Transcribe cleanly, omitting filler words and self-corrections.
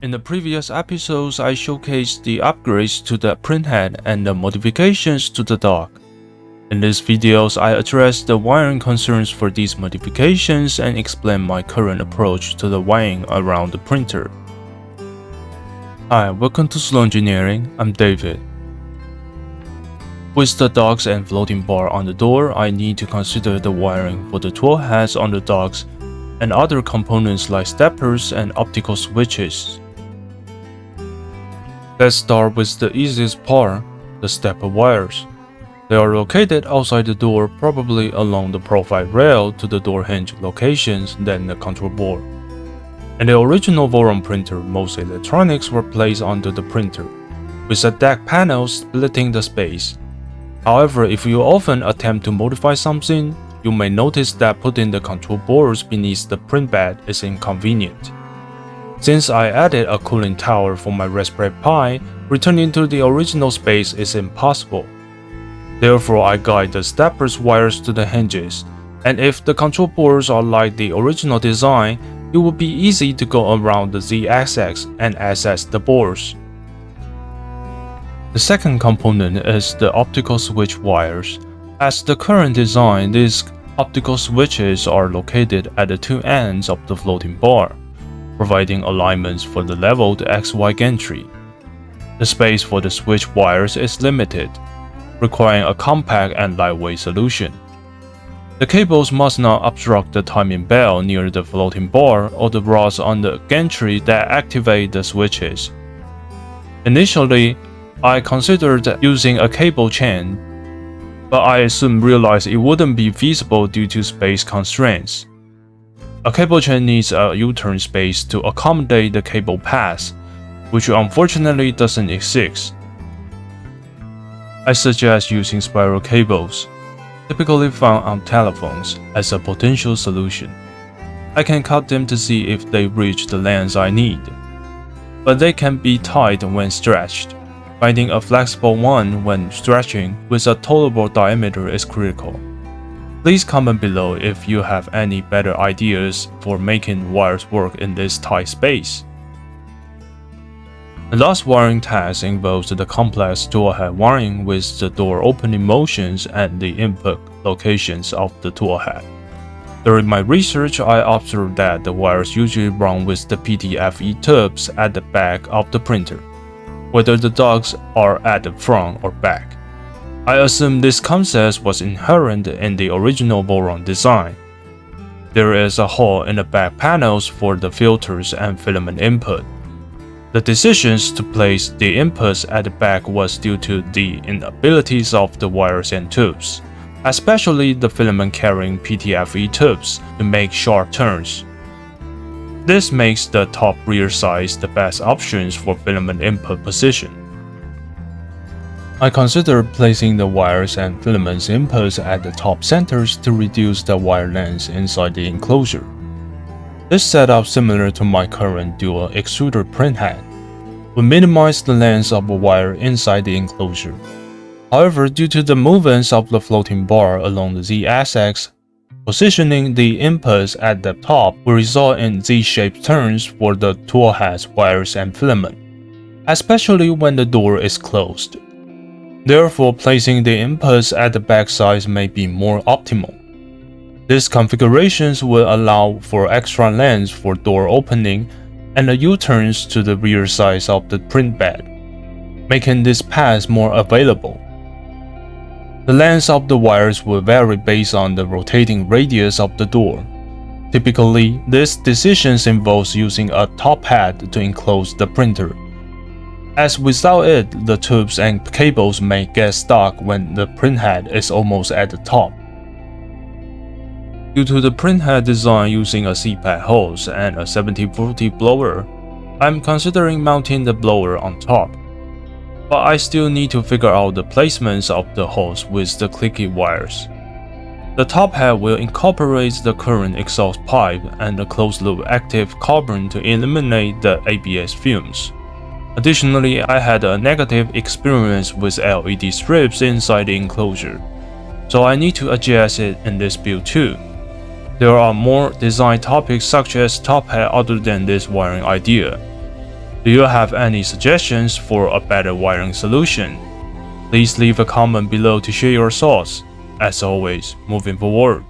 In the previous episodes, I showcased the upgrades to the printhead and the modifications to the dock. In these videos, I address the wiring concerns for these modifications and explain my current approach to the wiring around the printer. Hi, welcome to Slow Engineering, I'm David. With the docks and floating bar on the door, I need to consider the wiring for the tool heads on the docks and other components like steppers and optical switches. Let's start with the easiest part, the stepper wires. They are located outside the door, probably along the profile rail to the door hinge locations, then the control board. In the original Voron printer, most electronics were placed under the printer, with a deck panel splitting the space. However, if you often attempt to modify something, you may notice that putting the control boards beneath the print bed is inconvenient. Since I added a cooling tower for my Raspberry Pi, returning to the original space is impossible. Therefore, I guide the stepper's wires to the hinges, and if the control boards are like the original design, it will be easy to go around the Z-axis and access the boards. The second component is the optical switch wires. As the current design, these optical switches are located at the two ends of the floating bar, providing alignments for the leveled XY gantry. The space for the switch wires is limited, requiring a compact and lightweight solution. The cables must not obstruct the timing bell near the floating bar or the rods on the gantry that activate the switches. Initially, I considered using a cable chain, but I soon realized it wouldn't be feasible due to space constraints. A cable chain needs a U-turn space to accommodate the cable paths, which unfortunately doesn't exist. I suggest using spiral cables, typically found on telephones, as a potential solution. I can cut them to see if they reach the length I need, but they can be tight when stretched. Finding a flexible one when stretching with a tolerable diameter is critical. Please comment below if you have any better ideas for making wires work in this tight space. The last wiring task involves the complex tool head wiring with the door opening motions and the input locations of the tool head. During my research, I observed that the wires usually run with the PTFE tubes at the back of the printer, whether the docks are at the front or back. I assume this concept was inherent in the original Voron design. There is a hole in the back panels for the filters and filament input. The decisions to place the inputs at the back was due to the inabilities of the wires and tubes, especially the filament carrying PTFE tubes, to make sharp turns. This makes the top rear sides the best options for filament input position. I considered placing the wires and filaments inputs at the top centers to reduce the wire length inside the enclosure. This setup, similar to my current dual extruder printhead, will minimize the length of a wire inside the enclosure. However, due to the movements of the floating bar along the Z-axis, positioning the inputs at the top will result in Z-shaped turns for the tool heads, wires, and filament, especially when the door is closed. Therefore, placing the inputs at the back sides may be more optimal. These configurations will allow for extra length for door opening and the U-turns to the rear sides of the print bed, making this path more available. The length of the wires will vary based on the rotating radius of the door. Typically, this decision involves using a top head to enclose the printer, as without it, the tubes and cables may get stuck when the printhead is almost at the top. Due to the printhead design using a CPAP hose and a 7040 blower, I'm considering mounting the blower on top. But I still need to figure out the placements of the hose with the clicky wires. The top head will incorporate the current exhaust pipe and the closed-loop active carbon to eliminate the ABS fumes. Additionally, I had a negative experience with LED strips inside the enclosure, so I need to adjust it in this build too. There are more design topics such as top hat other than this wiring idea. Do you have any suggestions for a better wiring solution? Please leave a comment below to share your thoughts. As always, moving forward.